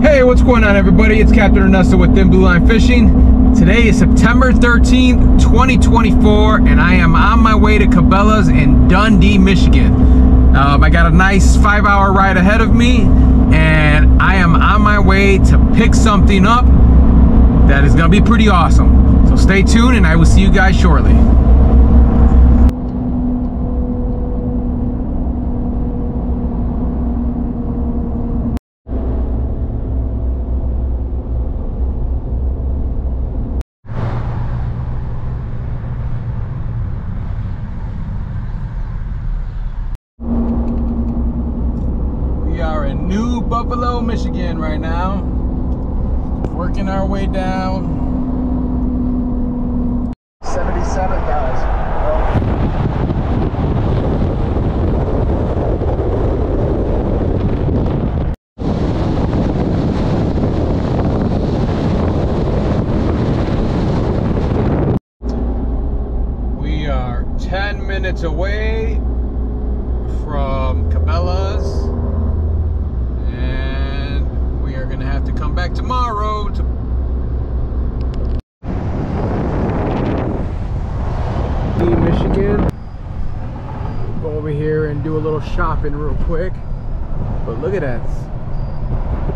Hey, what's going on, everybody? It's Captain Ernesto with Thin Blue Line Fishing. Today is September 13th, 2024, and I am on my way to Cabellas in Dundee, Michigan. I got a nice 5-hour ride ahead of me, and I am on my way to pick something up that is going to be pretty awesome. So stay tuned, and I will see you guys shortly. New Buffalo, Michigan right now. Working our way down. 77, guys. We are 10 minutes away from Cabellas. Have to come back tomorrow to Michigan. Go over here and do a little shopping real quick. But look at that sky.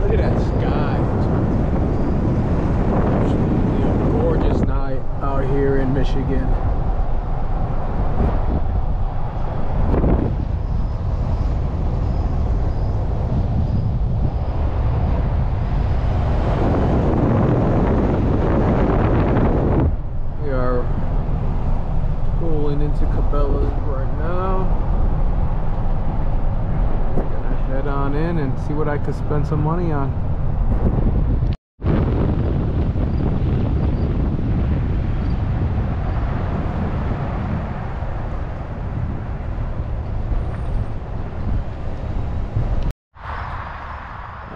It's absolutely a gorgeous night out here in Michigan. Into Cabellas right now. Gonna head on in and see what I could spend some money on.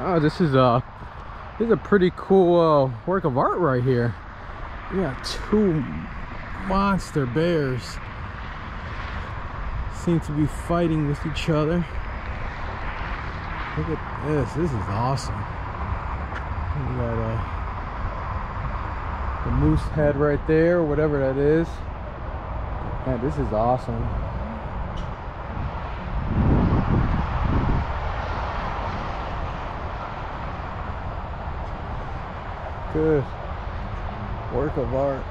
Oh, this is a pretty cool work of art right here. We got two monster bears seem to be fighting with each other. Look at this is awesome. We got the moose head right there, whatever that is. Man, this is awesome. Good work of art.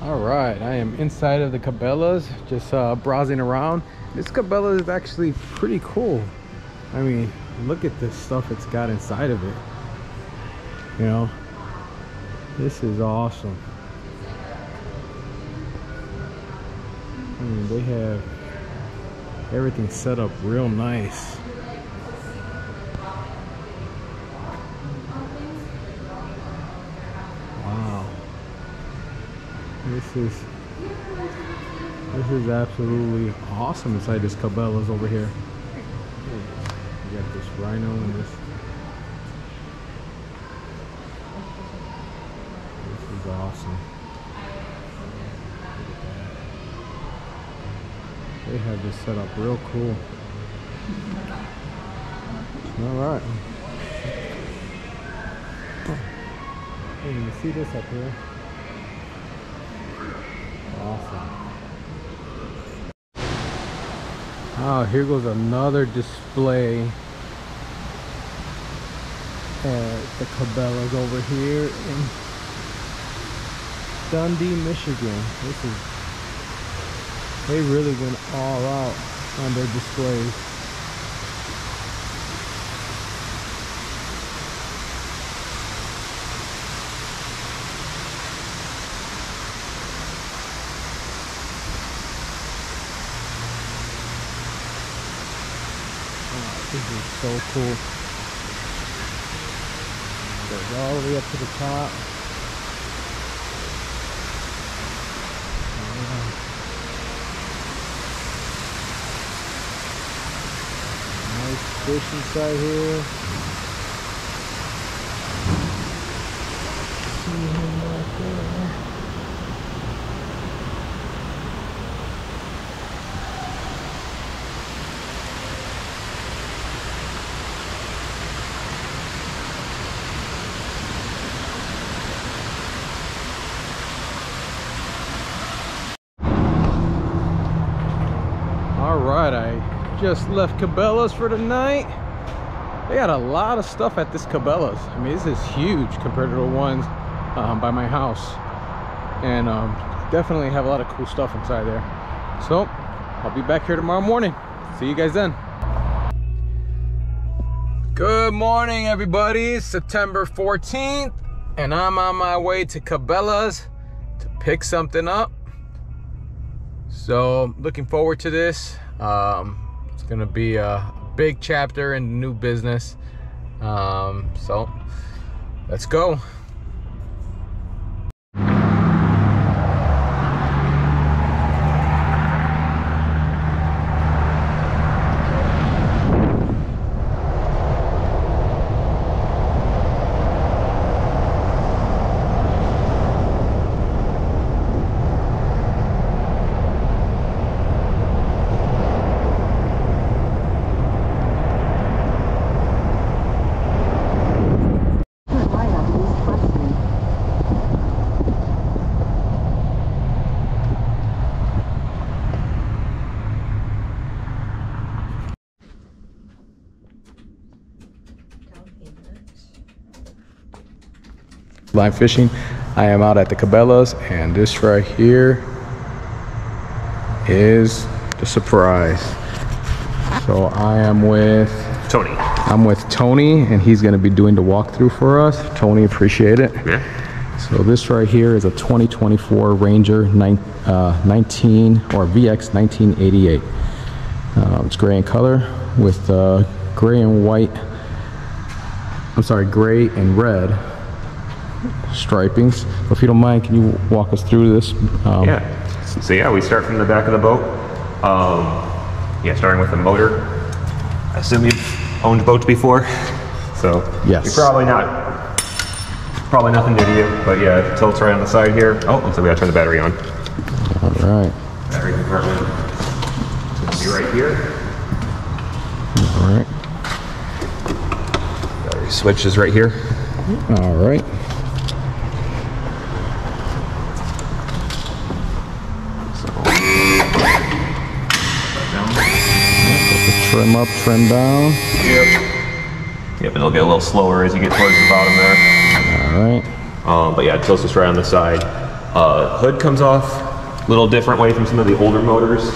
Alright, I am inside of the Cabellas, just browsing around. This Cabela is actually pretty cool. I mean, look at this stuff it's got inside of it. You know, this is awesome. I mean, they have everything set up real nice. Wow. This is absolutely awesome inside this Cabellas over here. You got this rhino and this. This is awesome. Look at that. They have this set up real cool. All right. Hey, you see this up here? Awesome. Oh, here goes another display at the Cabellas over here in Dundee, Michigan. They really went all out on their displays. This is so cool. Goes all the way up to the top. Nice fish inside here. See him right there. Alright, I just left Cabellas for the night. They got a lot of stuff at this Cabellas. I mean, this is huge compared to the ones by my house. And definitely have a lot of cool stuff inside there. So, I'll be back here tomorrow morning. See you guys then. Good morning, everybody. It's September 14th, and I'm on my way to Cabellas to pick something up. So looking forward to this. It's gonna be a big chapter in the new business. So let's go. Line fishing. I am out at the Cabellas, and this right here is the surprise. So I am with Tony. I'm with Tony, and he's going to be doing the walkthrough for us. Tony, appreciate it. Yeah. So this right here is a 2024 Ranger 19 or VX 1988. It's gray in color with gray and white. I'm sorry, gray and red stripings. So if you don't mind, can you walk us through this? Yeah. So yeah, we start from the back of the boat. Yeah, starting with the motor. I assume you've owned boats before, so yes. You're probably nothing new to you. But yeah, it tilts right on the side here. Oh, looks like we gotta turn the battery on. All right. Battery compartment. Be right here. All right. Battery switch is right here. All right. Trim up, trim down. Yep, and it'll get a little slower as you get towards the bottom there. All right. But yeah, it tilts us right on the side. Hood comes off a little different way from some of the older motors.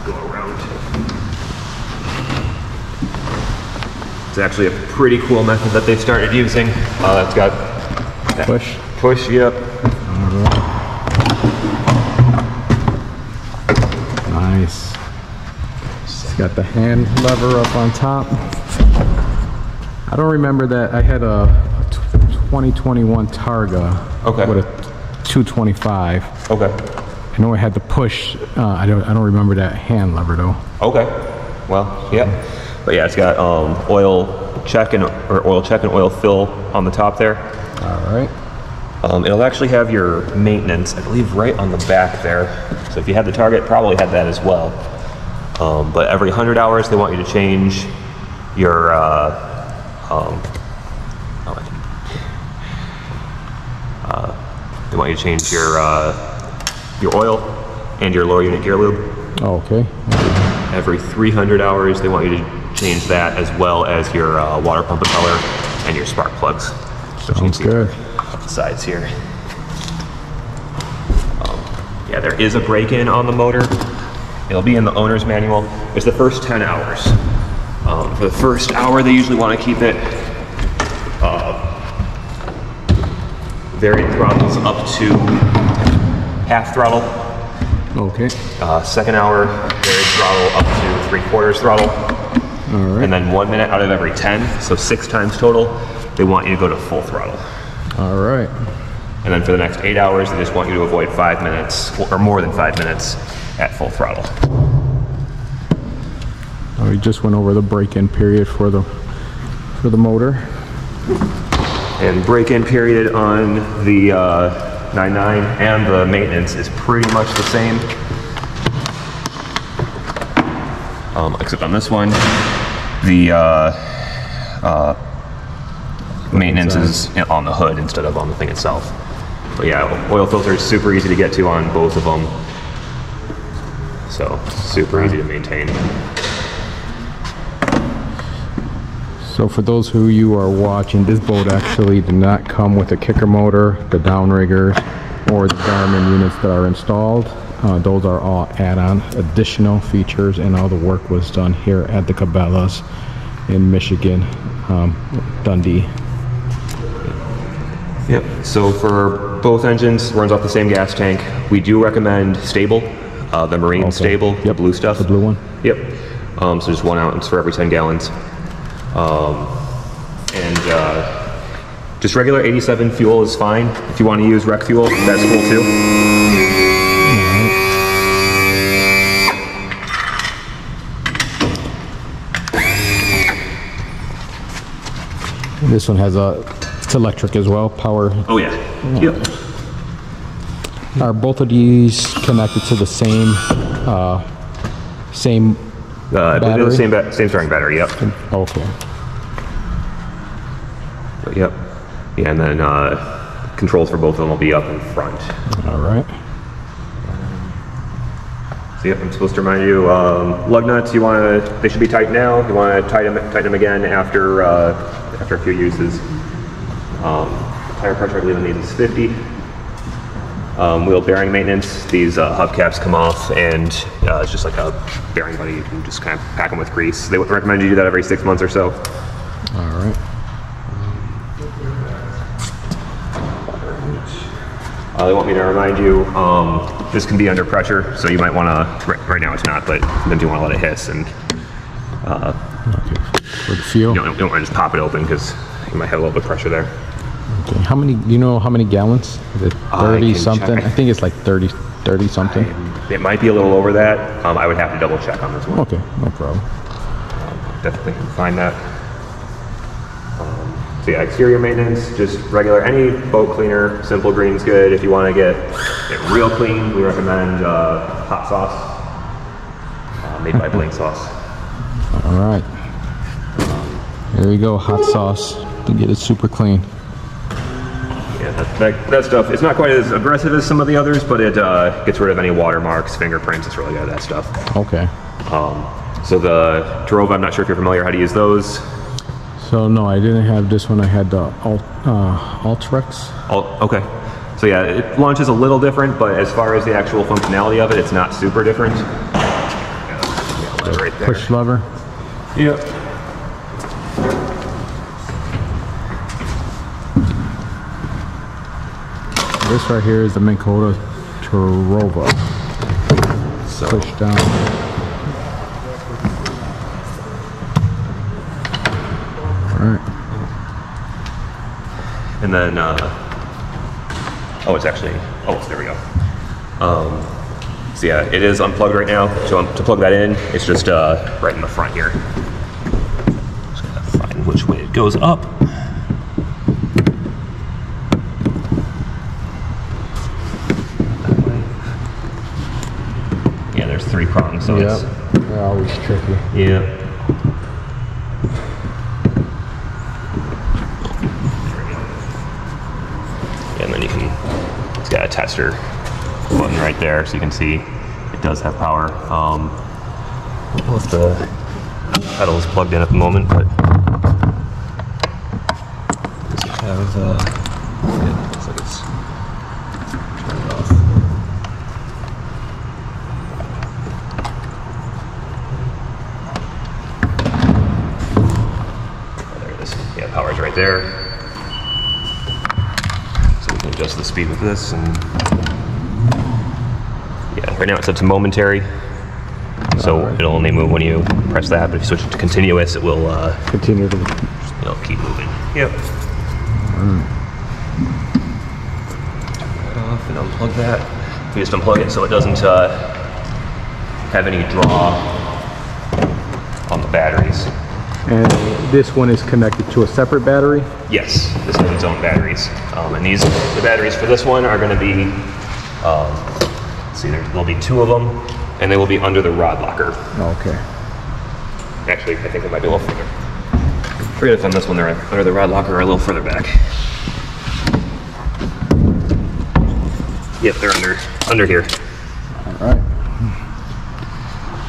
Go around. It's actually a pretty cool method that they've started using. It's got that push, yep. All right. Nice. Got the hand lever up on top. I don't remember that. I had a 2021 Targa with a 225. Okay. I know I had the push. I don't remember that hand lever though. Okay. Well, yeah. But yeah, it's got oil check and oil fill on the top there. All right. It'll actually have your maintenance, I believe, right on the back there. So if you had the Target, probably had that as well. But every 100 hours, they want you to change your they want you to change your oil and your lower unit gear lube. Oh, okay. Every 300 hours, they want you to change that, as well as your water pump impeller and your spark plugs. So sounds good. Up the sides here. Yeah, there is a break-in on the motor. It'll be in the owner's manual. It's the first 10 hours. For the first hour, they usually want to keep it varied throttles up to half throttle. Okay. Second hour, varied throttle up to 3/4 throttle. All right. And then 1 minute out of every 10, so 6 times total, they want you to go to full throttle. All right. And then for the next 8 hours, they just want you to avoid 5 minutes, or more than 5 minutes, at full throttle. All We just went over the break-in period for the motor. And break-in period on the 99 and the maintenance is pretty much the same. Except on this one, the maintenance is on the hood instead of on the thing itself. But yeah, oil filter is super easy to get to on both of them. So super easy to maintain. So for those who you are watching, this boat actually did not come with a kicker motor, the downriggers, or the Garmin units that are installed. Those are all add-on additional features, and all the work was done here at the Cabellas in Michigan, Dundee. Yep, so for both engines, runs off the same gas tank. We do recommend Stable, the Marine Stable, the blue stuff. The blue one? Yep, so just 1 ounce for every 10 gallons. Just regular 87 fuel is fine. If you want to use rec fuel, that's cool too. This one has it's electric as well, power. Oh yeah. Yep. Are both of these connected to the same battery? Same starting battery. Yep. Okay. Yep. Yeah, and then controls for both of them will be up in front. All right. So yep, I'm supposed to remind you, lug nuts. They should be tight now. You want to tighten them again after a few uses. Tire pressure, I believe, on these is 50. Wheel bearing maintenance. These hubcaps come off, and it's just like a bearing buddy. You can just kind of pack them with grease. They would recommend you do that every 6 months or so. All right. They want me to remind you, this can be under pressure, so you might want to, right now it's not, but then you want to let it hiss, and for the fuel? You don't want to just pop it open because you might have a little bit of pressure there. Okay. How many, do you know how many gallons? Is it 30 something? I think it's like 30 something. It might be a little over that. I would have to double check on this one. Okay, no problem. Definitely can find that. So yeah, exterior maintenance, just regular, any boat cleaner, Simple Green's good. If you want to get it real clean, we recommend hot sauce, made by Blink Sauce. All right. There you go, hot sauce to get it super clean. Yeah, that stuff, it's not quite as aggressive as some of the others, but it gets rid of any watermarks, fingerprints. It's really good at that stuff. Okay. So the Drove, I'm not sure if you're familiar how to use those. So no, I didn't have this one. I had the Ultrex. Okay. So yeah, it launches a little different, but as far as the actual functionality of it, it's not super different. Right there. Push lever. Yep. This right here is the Minn Kota Trova. So push down. Alright. And then, there we go. So yeah, it is unplugged right now. So to plug that in, it's just right in the front here. Just gotta find which way it goes up. That way. Yeah, there's 3 prongs, so it's... They're always tricky. Yeah. And then it's got a tester button right there, so you can see it does have power. Well, if the pedal is plugged in at the moment, but does it have? Yeah, looks like it's turned off. Oh, there it is. Yeah, power's right there. Adjust the speed with this, and yeah, right now it's set to momentary, so it'll only move when you press that. But if you switch it to continuous, it will continue to. It'll keep moving. Yep. Turn that off and unplug that. We just unplug it so it doesn't have any draw. on the batteries. And this one is connected to a separate battery? Yes, this has its own batteries. And the batteries for this one are going to be, let's see, there'll be 2 of them, and they will be under the rod locker. Okay. Actually, I think they might be a little further. I forget if on this one they're under the rod locker or a little further back. Yep, they're under here. All right.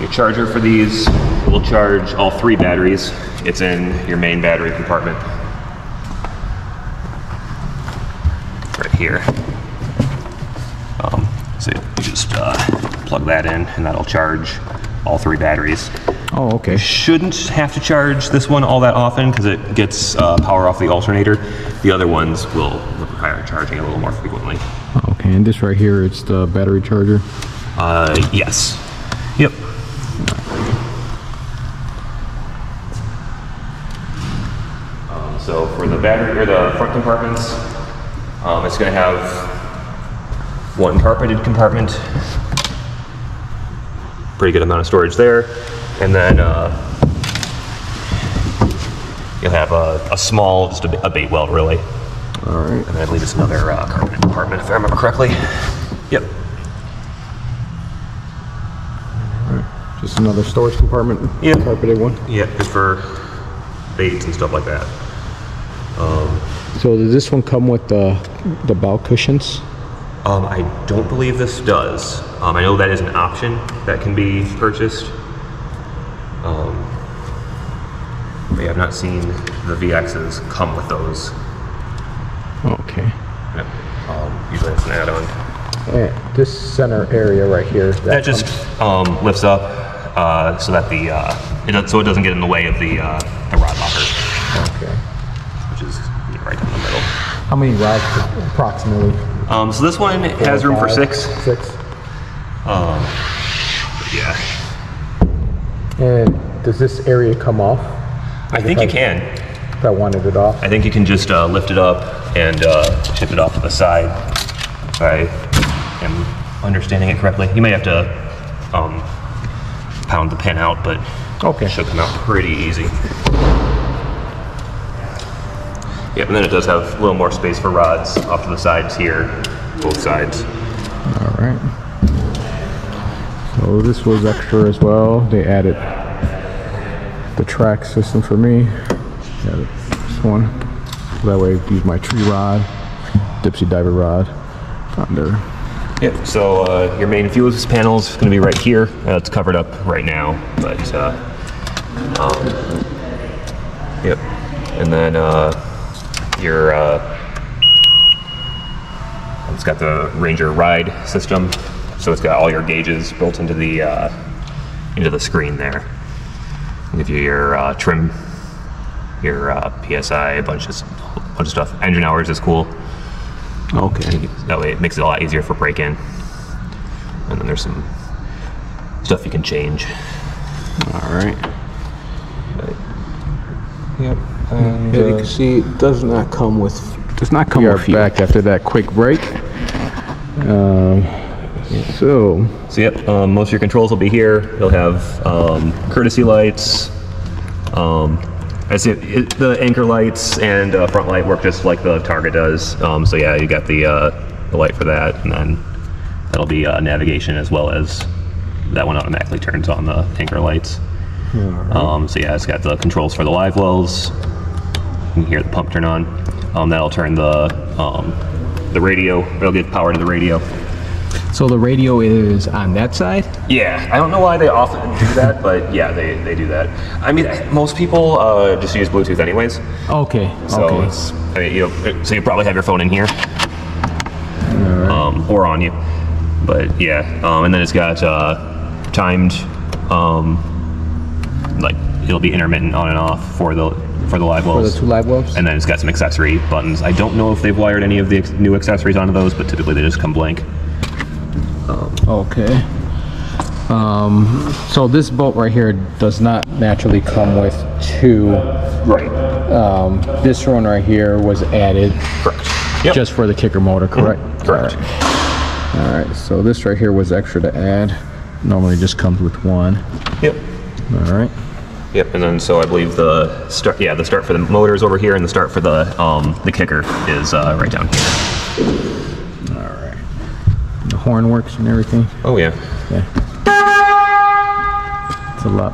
Your charger for these will charge all 3 batteries. It's in your main battery compartment. Right here. So you just plug that in and that'll charge all 3 batteries. Oh, okay. You shouldn't have to charge this one all that often because it gets power off the alternator. The other ones will require charging a little more frequently. Okay, and this right here, it's the battery charger? Yes. Yep. So for the battery or the front compartments, it's going to have 1 carpeted compartment. Pretty good amount of storage there. And then you'll have a small, just a bait weld really. All right. And then I believe it's another carpeted compartment if I remember correctly. Yep. All right. Just another storage compartment? Yeah. Carpeted one? Yeah, just for baits and stuff like that. So does this one come with the bow cushions? I don't believe this does. I know that is an option that can be purchased. But yeah, I've not seen the VXs come with those. Okay. Yep. Usually it's an add-on. And this center area right here. That just lifts up so that it doesn't get in the way of the rod locker. Okay. Which is right down the middle. How many rods approximately? So this one has room for 6. 6. Yeah. And does this area come off? I think you can. If I wanted it off? I think you can just lift it up and shift it off to the side. If I am understanding it correctly. You may have to pound the pin out, but okay. It should come out pretty easy. Yeah, and then it does have a little more space for rods off to the sides here, both sides. All right. So this was extra as well. They added the track system for me. Added this one. That way I use my tree rod, dipsy diver rod on there. Yep, so your main fuse panel is going to be right here. It's covered up right now, but yep. And then it's got the Ranger ride system, so it's got all your gauges built into the screen there. Give you your trim, your PSI, a bunch of stuff. Engine hours is cool. Okay. That way it makes it a lot easier for break-in. And then there's some stuff you can change. All right. But, yep. And you can see it does not come with fuel. Back after that quick break. So yep, most of your controls will be here. You'll have courtesy lights. The anchor lights and front light work just like the Target does. So yeah, you got the light for that, and then that'll be navigation as well as that one automatically turns on the anchor lights. Right. So yeah, it's got the controls for the live wells. You can hear the pump turn on. That'll turn the radio. It'll get power to the radio. So the radio is on that side? Yeah, I don't know why they often do that, but yeah, they do that. I mean, most people just use Bluetooth anyways. Okay. So okay. it's, I mean, so you probably have your phone in here, right. Or on you. But yeah, and then it's got timed, like it'll be intermittent on and off for the live wells. For the 2 live wells? And then it's got some accessory buttons. I don't know if they've wired any of the new accessories onto those, but typically they just come blank. Okay. So this boat right here does not naturally come with 2. Right. This one right here was added. Correct. Yep. Just for the kicker motor, correct? Mm-hmm. Correct. All right. So this right here was extra to add. Normally it just comes with 1. Yep. All right. Yep, and then so I believe the start, the start for the motor is over here, and the start for the kicker is right down here. All right. The horn works and everything. Oh yeah. Yeah. It's a lot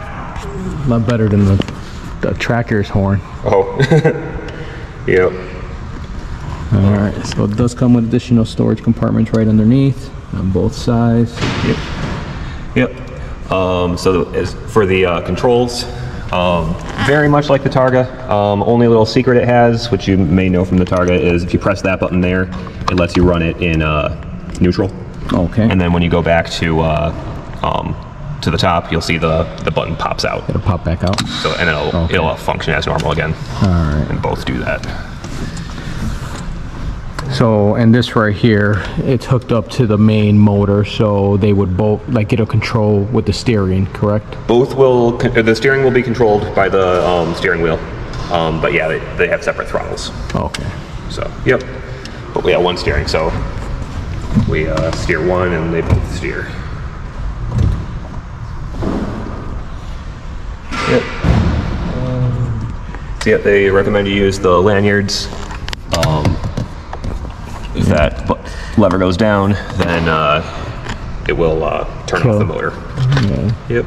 better than the tracker's horn. Oh. Yep. All right. So it does come with additional storage compartments right underneath on both sides. Yep. Yep. So as for the controls, very much like the Targa. Only little secret it has, which you may know from the Targa, is if you press that button there, it lets you run it in neutral. Okay. And then when you go back to the top, you'll see the button pops out. It'll pop back out. So and it'll function as normal again. All right. And both do that. So, and this right here, it's hooked up to the main motor, so they would both, like, it'll control with the steering, correct? Both will, the steering will be controlled by the steering wheel, but yeah, they have separate throttles. Okay. So, yep. But we have one steering, so we steer one and they both steer. Yep. So yeah, they recommend you use the lanyards. If that lever goes down, then it will turn off the motor. Yeah. Yep.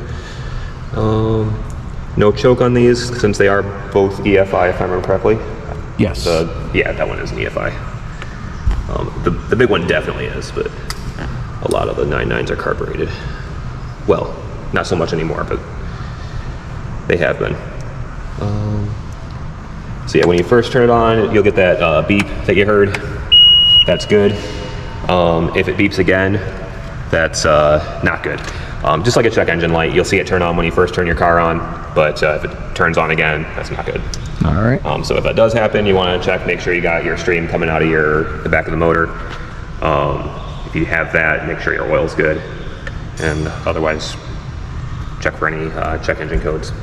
No choke on these since they are both EFI, if I remember correctly. Yes. Yeah, that one is an EFI. The big one definitely is, but a lot of the 9.9s are carbureted. Well, not so much anymore, but they have been. So yeah, when you first turn it on, you'll get that beep that you heard. That's good. If it beeps again, that's not good. Just like a check engine light, you'll see it turn on when you first turn your car on, but if it turns on again, that's not good. All right. So if that does happen, you want to check, make sure you got your stream coming out of the back of the motor. If you have that, make sure your oil's good, and otherwise, check for any check engine codes.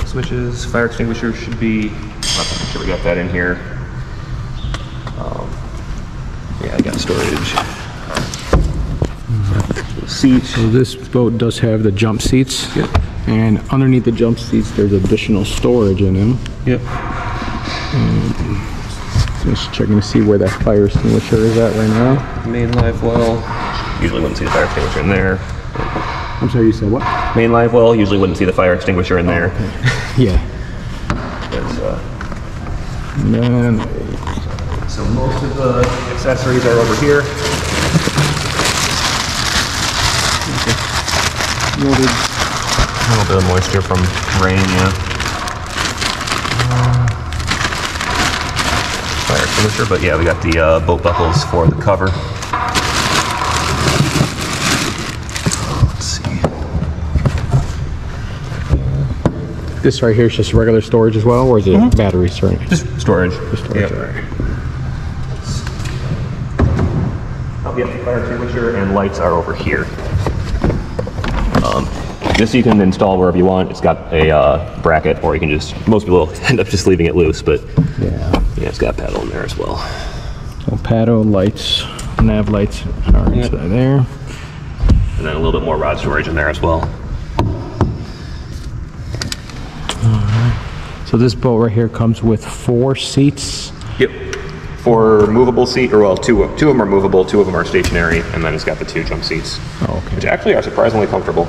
Switches, fire extinguisher should be, let's make sure we got that in here. Yeah, I got storage. Seat. So this boat does have the jump seats. Yep. And underneath the jump seats, there's additional storage in them. Yep. Just checking to see where that fire extinguisher is at right now. Main live well. Usually wouldn't see the fire extinguisher in there. I'm sorry, you said what? Main live well. Usually wouldn't see the fire extinguisher in there. Okay. Yeah. And so most of the accessories are over here. Loaded. A little bit of moisture from rain, yeah. Fire extinguisher, but yeah, we got the boat buckles for the cover. Let's see. This right here is just regular storage as well, or is it batteries? Right? Just storage. Just storage. Yep. All right. Yep, the fire extinguisher and lights are over here. This you can install wherever you want. It's got a bracket, or you can just, most people end up just leaving it loose, but yeah, it's got a paddle in there as well. So paddle, lights, nav lights are inside there. And then a little bit more rod storage in there as well. So this boat right here comes with 4 seats. Yep. 4 movable seat, or well, two of them are movable, 2 of them are stationary, and then it's got the 2 jump seats, which actually are surprisingly comfortable.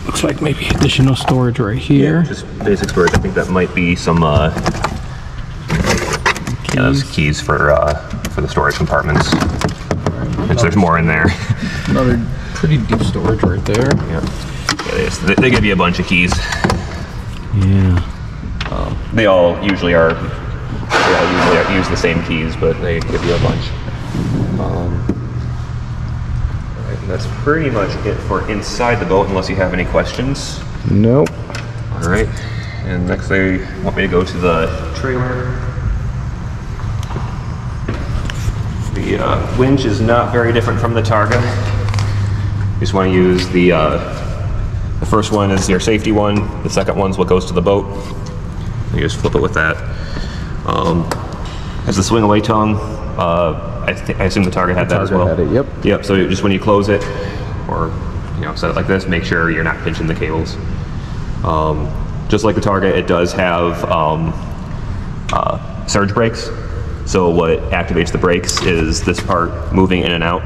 Looks like maybe additional storage right here. Yeah, just basic storage. I think that might be some those keys for the storage compartments. Which there's more in there. Another pretty deep storage right there. Yeah, they give you a bunch of keys. Yeah. They all usually use the same keys, but they give you a bunch. And that's pretty much it for inside the boat, unless you have any questions. Nope. All right. And next they want me to go to the trailer. The winch is not very different from the Targa. You just want to use the first one is your safety one. The second one's what goes to the boat. You just flip it with that. Has the swing away tongue. I assume the Target had that as well. Had it, yep. Yep. So just when you close it, or set it like this, make sure you're not pinching the cables. Just like the Target, it does have surge brakes. So what activates the brakes is this part moving in and out.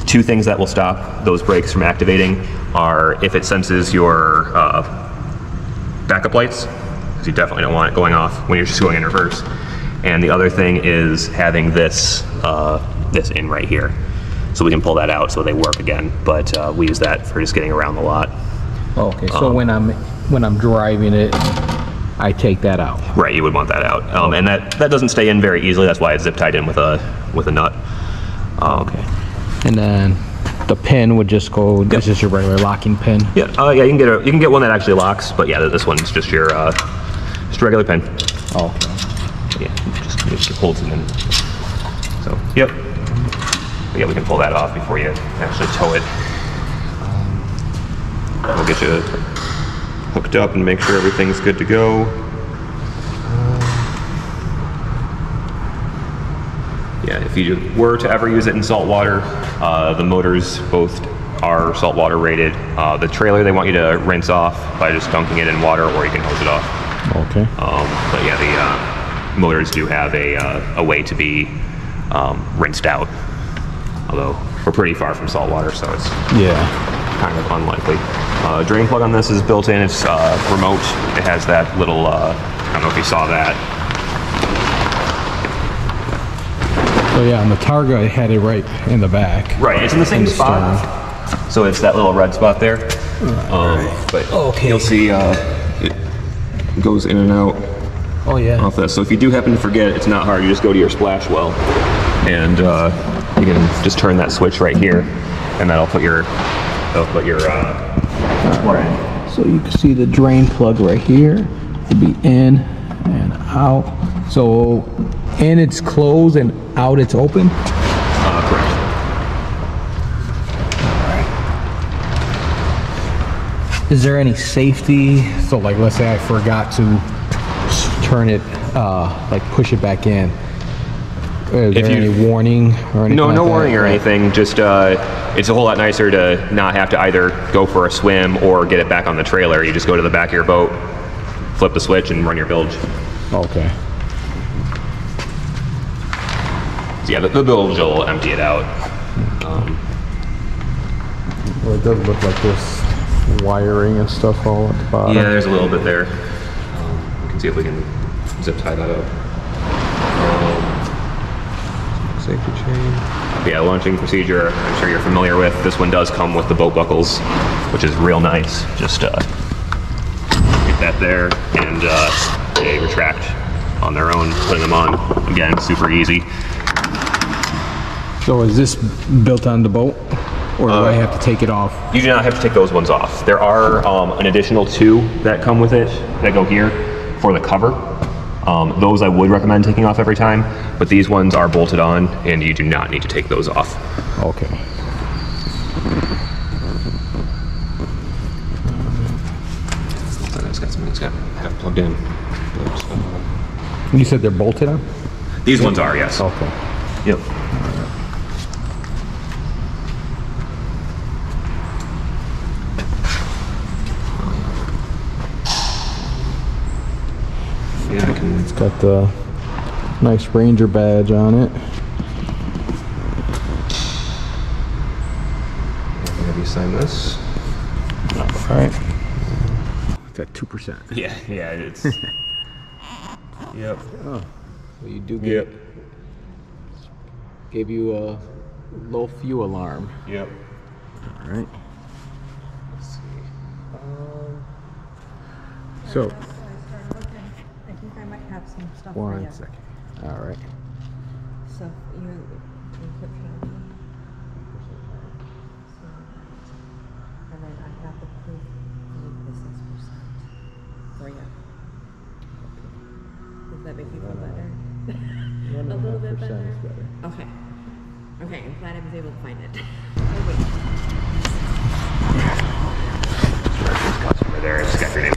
Two things that will stop those brakes from activating are if it senses your backup lights, because you definitely don't want it going off when you're just going in reverse. And the other thing is having this this in right here. So we can pull that out so they work again, but we use that for just getting around the lot. Okay, so when I'm driving it, I take that out. Right, you would want that out, and that doesn't stay in very easily. That's why it's zip tied in with a nut. Okay, and then the pin would just go. Yep. This is your regular locking pin. Yeah, yeah, you can get one that actually locks, but yeah, this one's just your regular pin. Oh, okay. Yeah, just holds it in. So, yep. But yeah, we can pull that off before you actually tow it. We'll get you hooked up and make sure everything's good to go. Yeah, if you were to ever use it in saltwater, the motors both are saltwater rated. The trailer, they want you to rinse off by just dunking it in water, or you can hose it off. Okay. But yeah, the motors do have a way to be rinsed out. Although we're pretty far from saltwater, so it's kind of unlikely. Drain plug on this is built in. It's remote. It has that little, I don't know if you saw that. So yeah, on the Targa, I had it right in the back. Right, it's in the same spot. So it's that little red spot there. But you'll see it goes in and out. Oh yeah. Off this. So if you do happen to forget, it's not hard. You just go to your Splashwell, and you can just turn that switch right here, and that'll put your plug in. So you can see the drain plug right here. It'll be in and out. So in it's closed and out it's open. Correct. Is there any safety? So like, let's say I forgot to turn it, like push it back in. Is there any warning or anything? No, like no that? warning or anything. Just it's a whole lot nicer to not have to either go for a swim or get it back on the trailer. You just go to the back of your boat, flip the switch, and run your bilge. Okay. So yeah, the bilge will empty it out. Well, it does look like there's wiring and stuff all at the bottom. Yeah, there's a little bit there. We can see if we can zip tie that up. Safety chain. Yeah, launching procedure, I'm sure you're familiar with. This one does come with the boat buckles, which is real nice. Just get that there, and they retract on their own, putting them on. Again, super easy. So is this built on the boat, or do I have to take it off? You do not have to take those ones off. There are an additional 2 that come with it that go here for the cover. Those I would recommend taking off every time, but these ones are bolted on, and you do not need to take those off. Okay. It's got half plugged in. You said they're bolted on? These ones are, yes. Okay. Yep. Yeah, It's got the nice Ranger badge on it. Have you sign this? All right. It's at 2%. Yeah, it's. Yep. Oh, well, you do get. Gave you a low fuel alarm. Yep. All right. Let's see. So. I think I might have some stuff for you. 1 second. All right. So you put candy. So, and then I have the proof of the 6% for you. Does that make you feel better? A little bit better? Okay. Okay, I'm glad I was able to find it. Oh, wait. Customer there, it's got your name.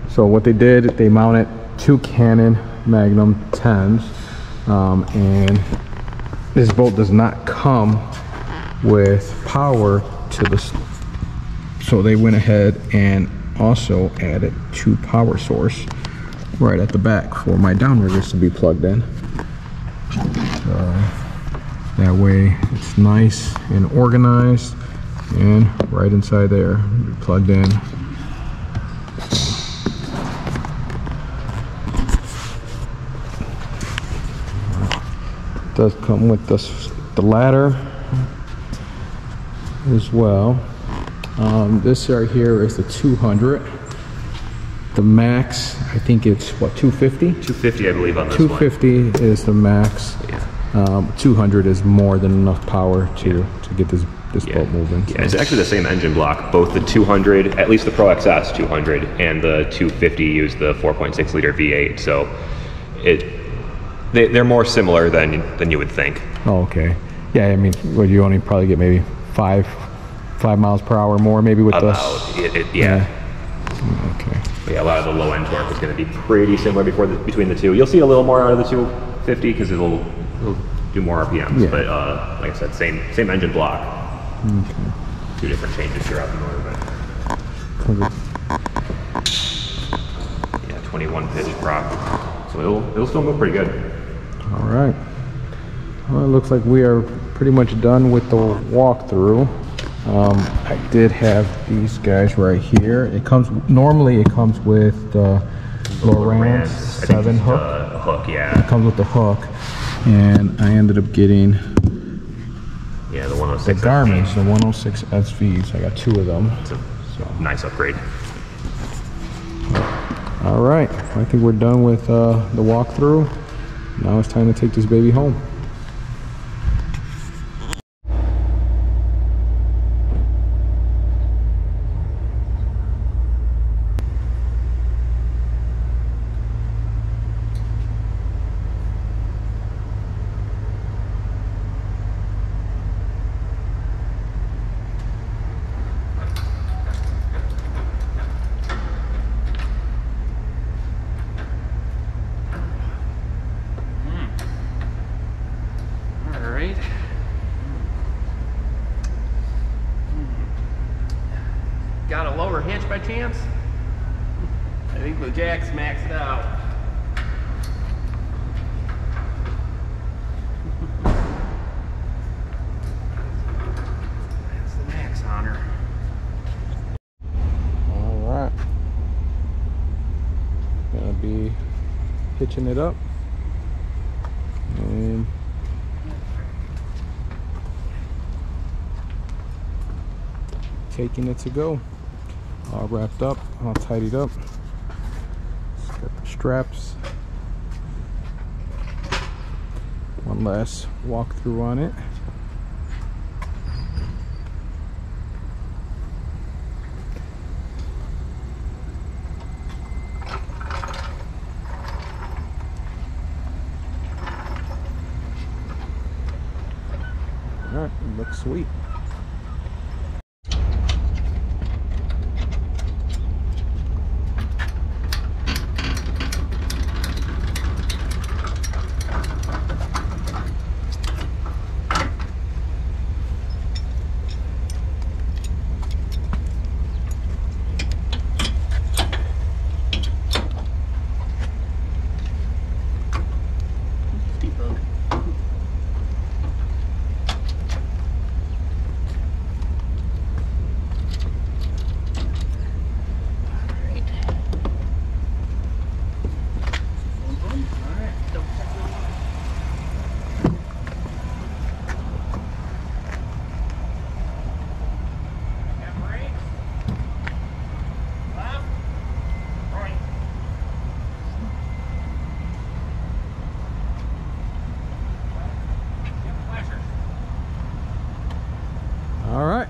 So what they did, they mounted 2 Canon Magnum 10s and this boat does not come with power to the, so they went ahead and also added 2 power source right at the back for my downriggers to be plugged in. That way it's nice and organized, and right inside there, plugged in. It does come with the ladder as well. This right here is the 200. The max, I think it's what, 250? 250, I believe, on this 250 is the max. Yeah. 200 is more than enough power to get this boat moving. Yeah, it's actually the same engine block. Both the 200, at least the Pro XS 200, and the 250 use the 4.6 liter V8. So they're more similar than you would think. Oh, okay. Yeah, I mean, would you only probably get maybe 5 miles per hour more maybe with this? Yeah. Okay. But yeah, a lot of the low end torque is going to be pretty similar between the two. You'll see a little more out of the 250 because it'll do more RPMs. Yeah. But like I said, same engine block. Okay. 2 different changes throughout the motor. But yeah, 21 pitch prop. So it'll still move pretty good. All right. Well, it looks like we are pretty much done with the walkthrough. I did have these guys right here. Normally it comes with the Lowrance 7 hook. Hook, yeah. It comes with the hook, and I ended up getting the 106. The Garmin's, the 106 SVs. I got 2 of them. It's a nice upgrade. All right, I think we're done with the walkthrough. Now it's time to take this baby home. Got a lower hitch by chance? I think the jack's maxed out. That's the max on her. Alright. Gonna be hitching it up. And taking it to go. All wrapped up, all tidied up. Got the straps. One last walkthrough on it. All right, it looks sweet.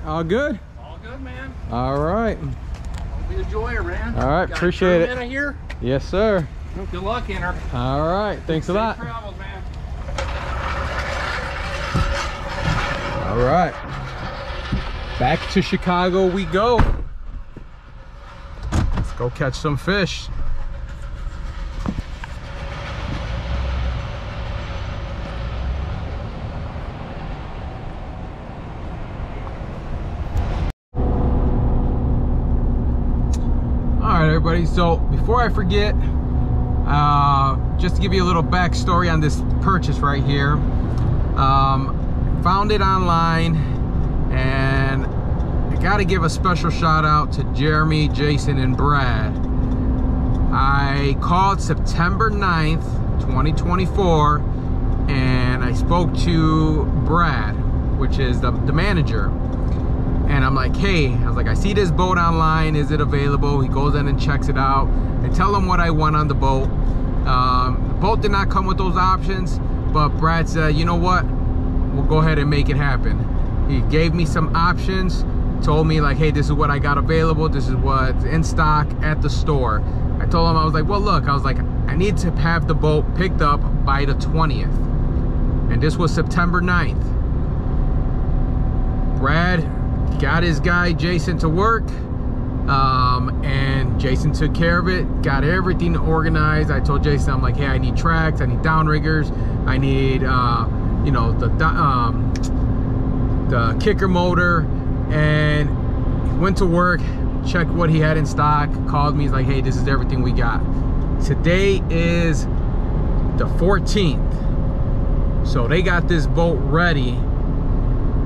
All good? All good, man. All right. Hope you enjoy her, man. All right, appreciate it. Got a here? Yes, sir. Good luck in her. All right, thanks a lot. Safe travels, man. All right. Back to Chicago we go. Let's go catch some fish. everybody. So before I forget, just to give you a little backstory on this purchase right here. Found it online, and I gotta give a special shout out to Jeremy, Jason, and Brad. I called September 9th, 2024, and I spoke to Brad, which is the manager. And I'm like, hey, I was like, I see this boat online, is it available? He goes in and checks it out. I tell him what I want on the boat. The boat did not come with those options, but Brad said, you know what? We'll go ahead and make it happen. He gave me some options, told me like, hey, this is what I got available. This is what's in stock at the store. I told him, I was like, well, look, I was like, I need to have the boat picked up by the 20th. And this was September 9th. Brad got his guy Jason to work, and Jason took care of it, got everything organized. I told Jason, I'm like, hey, I need tracks, I need downriggers, I need you know, the kicker motor. And he went to work, checked what he had in stock, called me, he's like, hey, this is everything we got. Today is the 14th, so they got this boat ready.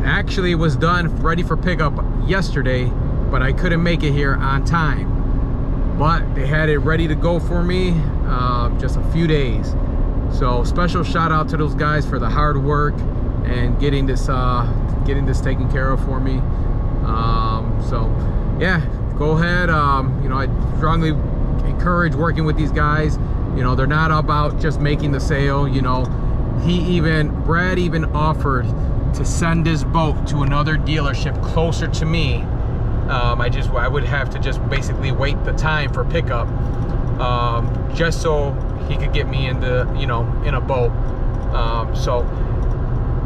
Actually, it was done, ready for pickup yesterday, but I couldn't make it here on time. But they had it ready to go for me, just a few days. So special shout out to those guys for the hard work and getting this taken care of for me. So yeah, go ahead. You know, I strongly encourage working with these guys. You know, they're not about just making the sale. You know, Brad even offered to send this boat to another dealership closer to me. I would have to just basically wait the time for pickup, just so he could get me in a boat. So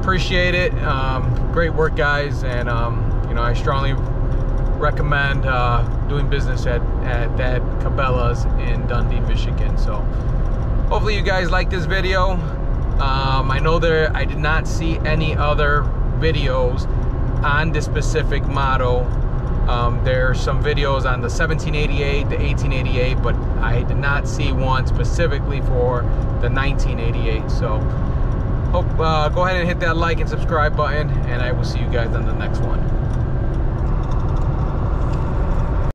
appreciate it. Great work, guys, and you know, I strongly recommend doing business at that Cabellas in Dundee, Michigan. So hopefully you guys like this video. I know I did not see any other videos on this specific model. There's some videos on the 1788, the 1888, but I did not see one specifically for the 1988. So hope, go ahead and hit that like and subscribe button, and I will see you guys on the next one.